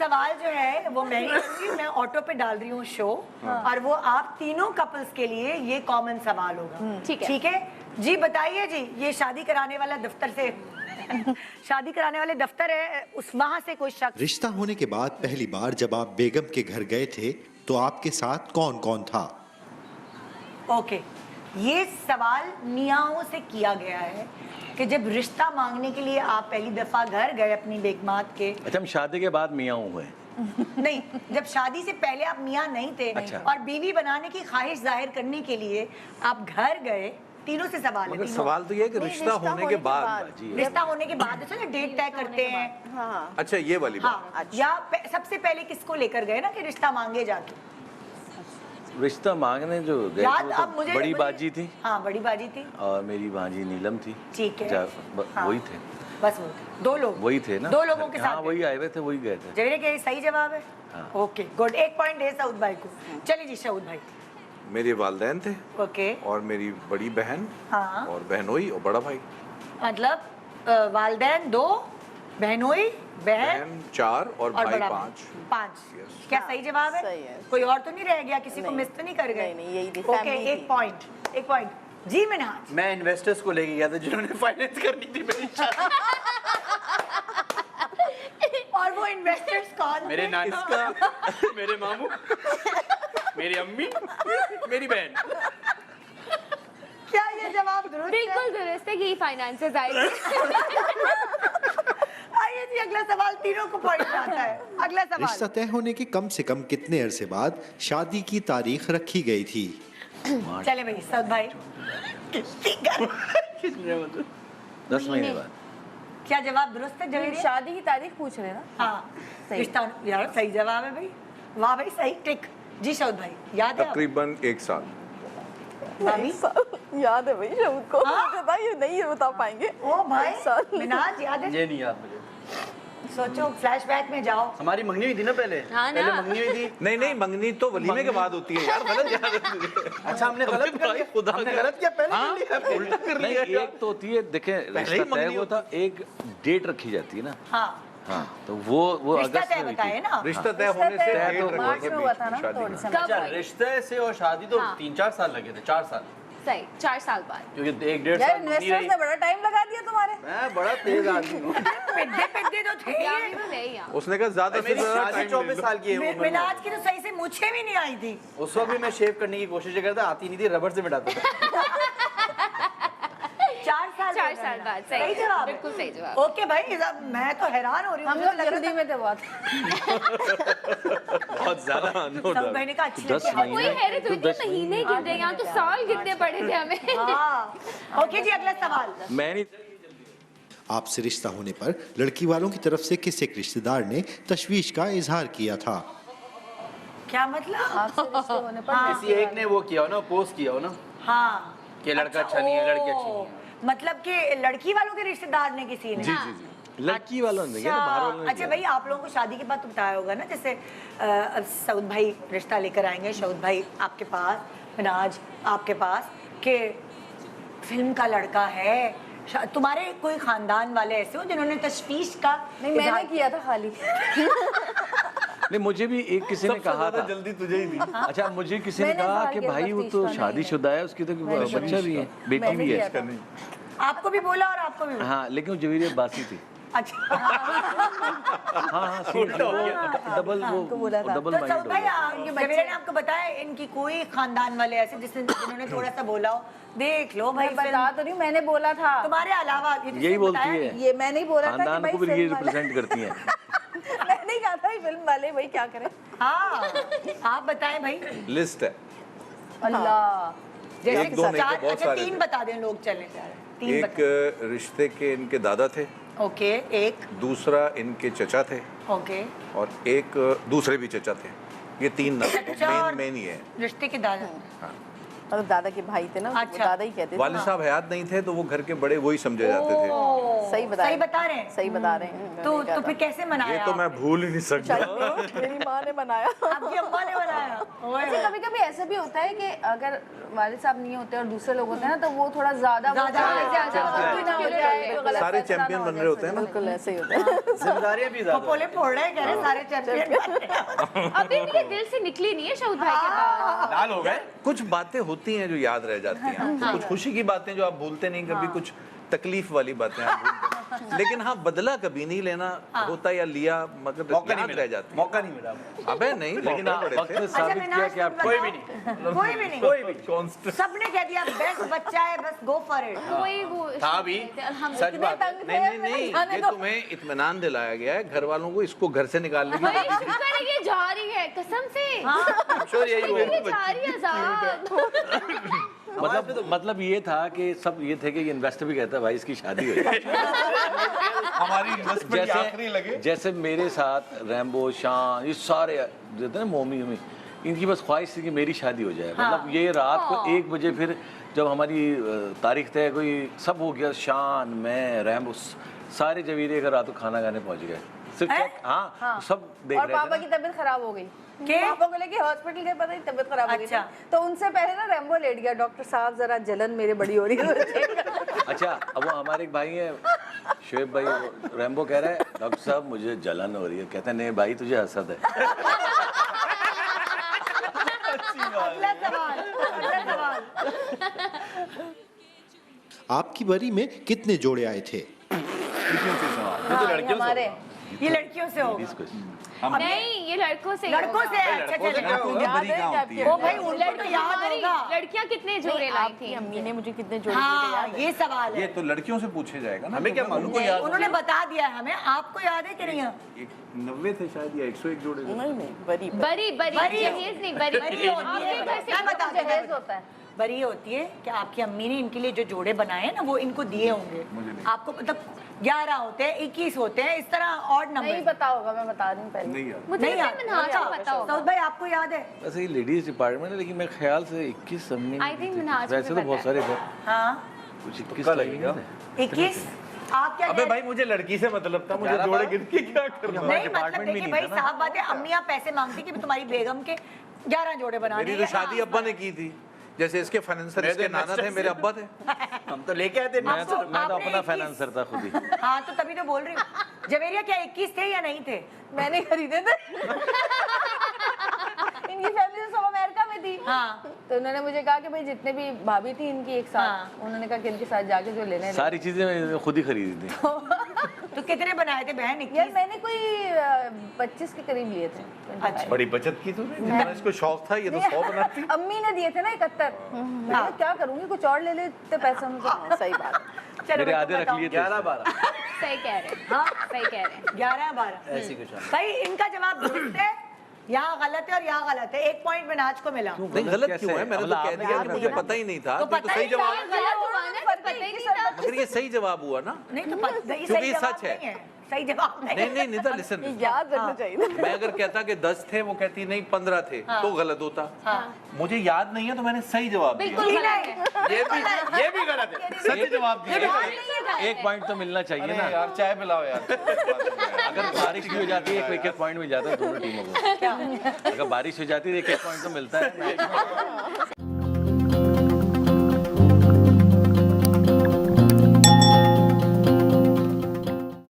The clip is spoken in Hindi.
सवाल जो है वो मैं ही करूंगी, मैं ऑटो पे डाल रही हूँ शो, और वो आप तीनों कपल्स के लिए ये कॉमन सवाल होगा। ठीक है। ठीक है जी, बताइए जी, ये शादी कराने वाला दफ्तर से शादी कराने वाले दफ्तर है, उस वहां से कोई शख्स। रिश्ता होने के बाद पहली बार जब आप बेगम के घर गए थे तो आपके साथ कौन कौन था? ओके, ये सवाल मियाओं से किया गया है कि जब रिश्ता मांगने के लिए आप पहली दफा घर गए अपनी बेगमात के। अच्छा, हम शादी के बाद मियाँ हुए? नहीं, जब शादी से पहले आप मियाँ नहीं थे। अच्छा। और बीवी बनाने की ख्वाहिश जाहिर करने के लिए आप घर गए। तीनों से सवाल है। मगर सवाल तो ये है कि रिश्ता होने के बाद। रिश्ता होने के बाद तो डेट तय करते हैं। हाँ। अच्छा, ये वाली बात। हाँ, या सबसे पहले किसको लेकर गए ना कि रिश्ता मांगे जाके? रिश्ता मांगने जो गए याद थे अब वो मुझे तो बड़ी बाजी थी। हाँ, बड़ी बाजी थी और मेरी भांजी नीलम थी। ठीक है। हाँ। वही थे, बस वो थे। दो लोग वही थे ना, दो लोगों के हाँ साथ वही आए हुए थे, वही गए थे। जवेरे के सही जवाब है। हाँ। ओके गुड, 1 पॉइंट है सऊद भाई को। चलिए जी शऊद भाई। मेरे वालिदैन थे ओके। और मेरी बड़ी बहन हाँ। और बहनोई और बड़ा भाई। मतलब वालिदैन 2, बहनोई बहन 4 और भाई बड़ा 5। 5। Yes. क्या सही जवाब है? सही है। कोई और तो नहीं रह गया, किसी को नहीं। मिस तो नहीं कर गए? नहीं, यही थी, ओके, family 1 थी। पॉइंट 1 पॉइंट जी। मिनहाज, मैं इन्वेस्टर्स को लेके गया था जिन्होंने फाइनेंस करनी थी मेरी शादी। और वो इन्वेस्टर्स कौन मेरे थे? नाना, मेरे मामू, मेरी अम्मी, मेरी बहन। क्या ये जवाब दुरुस्त है? बिल्कुल दुरुस्त है, यही फाइनेंसेस आएगी। आइए जी, अगला सवाल, तीनों को पॉइंट आता है। अगला रिश्ता सवाल, तय होने के कम से कम कितने अरसे बाद शादी की तारीख रखी गई थी? चले भाई सऊद भाई। किसने मतलब? 10 महीने बाद। क्या जवाब दुरुस्त है जवेरिया? शादी की तारीख पूछ रहे ना? हाँ, सही। रिश्ता यार सही जवाब है भाई। वाह भाई, सही टिक जी। शऊद भाई याद है? तकरीबन 1 साल। भाभी? याद है भाई शऊद को। हाँ? पता ये नहीं बता पाएंगे। ओ भाई, एक साल। मिनाज याद है? ये नहीं याद मुझे। सोचो, फ्लैशबैक में जाओ। हमारी मंगनी हुई थी ना पहले। हाँ ना। पहले मंगनी हुई थी। नहीं नहीं, मंगनी तो वलीमे के बाद होती है यार, गलत याद है तुझे। अच्छा, हमने गलत कर लिया। खुदा हमने का- गलत किया, पहले हाँ? कर लिया, उल्टा कर नहीं, लिया। एक तो होती है, देखें ही रिश्ता तय मंगनी हुआ था, एक डेट रखी जाती है ना। हाँ, हाँ, तो वो रिश्ता अगस्त तय में हुई बताए थी। ना। रिश्ता तय होने से तय डेट तो रखी मार्च है में बीच हुआ था में ना, शादी तो का। दिसंबर। अच्छा, रिश्ते से और शादी तो हाँ। 3-4 साल लगे थे, 4 साल। सही, 4 साल बाद। क्योंकि 1-1.5 यार साल मंगनी इन्वेस्टर्स रही। ने बड़ा टाइम लगा दिया तुम्हारे। मैं बड़ा तेज आदमी हूँ। पिद्दे पिद्दे तो थे यहाँ ये। भी तो है ही यहाँ। उसने कहा ज्यादा से मेरी ज्यादा शादी टाइम 24 साल की है उम्र में। मिनाज की तो सही से मुझे भी नहीं आई थी। उस वक्त भी मैं शेव करने की कोशिश करता, आती नहीं थी, रबर से मिटाता था। 4 साल 4 साल बाद, सही जवाब है। बिल्कुल सही जवाब। ओके भाई, मैं तो हैरान हो रही हूँ। हम मुझे लोग लग रहा जल्दी में थे बहुत। बहुत ज्यादा था सब मैंने कहा अच्छी 10 लड़की है। कोई हैरत हुई थी, महीने गिनते, यहाँ तो साल गिनने पड़े थे हमें। हाँ, ओके जी, अगला सवाल। मैं नहीं, आपसे रिश्ता होने पर लड़की वालों की तरफ से किस एक रिश्तेदार ने तशवीश का इजहार किया था? क्या मतलब? आपसे रिश्ते होने पर किसी एक ने वो किया हो ना, पोस्ट किया हो ना, हाँ, कि लड़का अच्छा नहीं है, लड़की अच्छी नहीं है। मतलब कि लड़की वालों के रिश्तेदार ने किसी ने? जी जी जी। लड़की वालों ने किया ना, बाहर वालों ने अच्छा किया। भाई, आप लोगों को शादी के बाद तो बताया होगा ना, जैसे अब सऊद भाई रिश्ता लेकर आएंगे, शऊद भाई आपके पास, मिनाज आपके पास, कि फिल्म का लड़का है। तुम्हारे कोई खानदान वाले ऐसे हो जिन्होंने तशवीश का नहीं, मैंने इजहार किया था खाली। नहीं, मुझे भी एक किसी ने कहा था। जल्दी तुझे ही थी। अच्छा, मुझे किसी ने मैंने कहा इजहार कि किया भाई वो तफ्तीश तो का नहीं शादीशुदा है, उसकी तो बच्चा भी है, बेटी मैंने भी किया है। था। आपको भी बोला और आपको भी बोला? हाँ, लेकिन वो जवेरिया बासी थी। अच्छा, हाँ, डबल हमको बोला था। डबल तो माइंड सऊद हो भाई गया। जवेरिया ने आपको बताया इनकी कोई खानदान वाले ऐसे जिन्होंने थोड़ा सा बोला हो, देख लो भाई मैं बता फिल्म तो नहीं, मैंने बोला था। तुम्हारे अलावा ये यही बोलती बताया है। नहीं। ये मैं नहीं बोला था कि खानदान भाई को भी ये फिल्म वाले। रिप्रेजेंट करती हैं। मैंने ही कहा था फिल्म वाले भाई क्या करें। हाँ, आप बताएं भाई। लिस्ट है। अल्लाह, जैसे एक दो नहीं तो चार, बहुत अच्छा सारे 3 थे। बता दें, लोग चले जा रहे हैं। 3 एक बता। रिश्ते के इनके दादा थे, ओके, एक, दूसरा इनके चचा थे, ओके, और एक दूसरे भी चचा थे। ये 3 चचा और मेन ही है। रिश्ते के दादा। हाँ। मतलब दादा के भाई थे ना, वो अच्छा। दादा ही कहते थे। वालिद साहब हयात नहीं थे तो वो घर के बड़े वही समझे जाते थे। सही बता सही बता रहे हैं। सही बता रहे हैं। तो फिर कैसे मनाया ये तो मैं भूल ही नहीं सकता। मेरी माँ ने बनाया। आपकी अम्मा ने बनाया? ओए। अच्छा कभी कभी ऐसा भी होता है कि अगर वालिद साहब नहीं होते और दूसरे लोग होते हैं ना तो वो थोड़ा ज्यादा सारे चैंपियन बन रहे होते हैं ना। बिल्कुल ऐसे ही होता है। जिम्मेदारियां भी ज्यादा पोले फोड़ रहे हैं, कह रहे सारे चैंपियन। अभी इनके दिल से निकली नहीं है शौद भाई के बाद। लाल हो गए। कुछ बातें होती हैं जो याद रह जाती हैं, कुछ खुशी की बातें जो आप भूलते नहीं कभी, कुछ तकलीफ वाली बातें आप भूलते हैं। लेकिन हाँ, बदला कभी नहीं लेना होता या लिया, मगर मौका नहीं याद मिला, रह जाती है। मौका नहीं मिला। अबे नहीं, लेकिन आप बड़े वक्त थे। ने साबित किया कि आप कोई भी नहीं, कोई भी नहीं, कोई भी। सबने कह दिया बेस्ट बच्चा है, बस गो फॉर इट। वही वो था भी। सच बात है। नहीं नहीं नहीं, ये तुम्हें इत्मीनान दिलाया गया है घर वालों को, इसको घर से निकालने की वही शुक्र है कि जा रही है कसम से। श्योर यही शुक्र है होगा। कि जा रही है साहब। मतलब ये था कि सब ये थे कि ये इन्वेस्टर भी कहता है भाई इसकी शादी हो जाए। हमारी इन्वेस्टमेंट आखिरी लगे। जैसे मेरे साथ रैम्बो, शान, ये सारे देते हैं मोमी, इनकी बस ख्वाहिश थी कि मेरी शादी हो जाए। मतलब ये रात को 1 बजे फिर जब हमारी तारीख तय कोई सब हो गया, शान, मैं, रैम्बो सारे जवीरे का रात को खाना खाने पहुंच गए। सिर्फ हाँ सब देख और रहे थे पापा ना। की तबीयत खराब हो गई। के? पापा को लेके हॉस्पिटल गए, पता नहीं तबीयत खराब हो गई थी। अच्छा। तो उनसे पहले ना रैम्बो लेट गया, डॉक्टर साहब जरा जलन मेरे बड़ी हो रही है। अच्छा, अब वो हमारे एक भाई हैं शुएब भाई, वो रैम्बो कह रहा है डॉक्टर साहब मुझे जलन हो रही है, कहते हैं नहीं भाई तुझे हसद है। अगला सवाल। आपकी बरी में कितने जोड़े आए थे? हमारे ये लड़कियों से होगा। नहीं ये लड़कों से लड़कों से है। अच्छा अच्छा। याद है क्या आपकी ओ भाई उनको तो याद होगा। लड़कियां कितने जोड़े लाई आपकी थी? अम्मी ने मुझे कितने जोड़े हाँ दिए ये सवाल ये है। तो लड़कियों से पूछे जाएगा ना। हमें क्या मालूम? उनको याद उन्होंने बता दिया है हमें, आपको याद है कि नहीं? 90 थे शायद या 101 जोड़े थे। नहीं बरी बरी बरी बरी। जहेज नहीं बरी बरी होती है। आपके घर से मैं बताती हूँ, जहेज होता है। बरी होती है कि आपकी अम्मी ने इनके लिए जो जोड़े बनाए हैं ना वो इनको दिए होंगे। आपको मतलब 11 होते हैं, 21 होते हैं, इस तरह ऑड नहीं नंबर। पता होगा, मैं बता रही हूँ पहले। नहीं याद। मुझे नहीं नहीं याद। मिनहाज को पता होगा। सऊद भाई आपको याद है? वैसे ये लेडीज डिपार्टमेंट है, लेकिन मेरे ख्याल से 21 अम्मी I think मिनहाज को वैसे भी तो बहुत पता सारे थे, हाँ कुछ 21 तुक्का तो नहीं लगेगा। थे। 21। आप क्या अबे कह रहे भाई मुझे लड़की से मतलब था, मुझे 11 जोड़े 12 गिन के क्या करना। नहीं मतलब डिपार्टमेंट भी देखिए नहीं भाई था ना। साहब बात है, अम्मी आप पैसे मांगती कि तुम्हारी बेगम के 11 जोड़े बनाने मेरी हैं। तो शादी अब्बा ने की थी, जैसे इसके फाइनेंसर इसके नाना थे, मेरे अब्बा थे। हम तो लेके आए थे। मैं तो आपने अपना 21 फाइनेंसर था खुद ही। हाँ तो तभी तो बोल रही हूँ। जवेरिया क्या 21 थे या नहीं थे? मैंने खरीदे थे। इनकी फैमिली तो सब अमेरिका में थी। हाँ। तो उन्होंने मुझे कहा कि भाई जितने भी भाभी थी इनकी एक साथ, हाँ। उन्होंने कहा कि इनके साथ जाके जो लेने सारी चीजें मैंने खुद ही खरीदी थी। तो कितने बनाए थे बहन? 21? यार मैंने कोई 25 के करीब लिए थे। 25। बड़ी बचत की तूने, जितना इसको शौक था ये तो 100 बनाती। अम्मी ने दिए थे ना 71। मैं कहा, क्या करूंगी, कुछ और ले लेते पैसे हम। हाँ, सही बात है। चलो मेरे मैं आधे रख बताऊं। लिए थे। 11 12 सही कह रहे हैं। हाँ सही कह रहे हैं। 11 12 ऐसी कुछ है। भाई इनका जवाब दुरुस्त है, यहाँ गलत है और यहाँ गलत है। 1 पॉइंट मिनाज को मिला। नहीं गलत कैसे? क्यों है? मैंने तो मतलब कह आपने दिया कि क्या मुझे बताया? पता ही नहीं था। तो तो पता सही ही जवाब, नहीं गलत हुआ ना, पता ही नहीं था। मगर ये सही जवाब हुआ ना। नहीं तो नहीं, क्योंकि सही जवाब सच है। नहीं है। सही जवाब नहीं नहीं है। नहीं निता लिसन, याद रखना चाहिए। मैं अगर कहता कि 10 थे, वो कहती नहीं 15 थे, तो गलत होता। मुझे याद नहीं है तो मैंने सही जवाब दिया। बिल्कुल गलत है। ये भी गलत है। सही जवाब दिया। एक पॉइंट तो मिलना चाहिए ना। यार चाय पिलाओ यार। अगर बारिश भी हो जाती है 1-1 पॉइंट मिल जाता है दोनों टीमों को। अगर बारिश हो जाती है 1-1 पॉइंट तो मिलता है।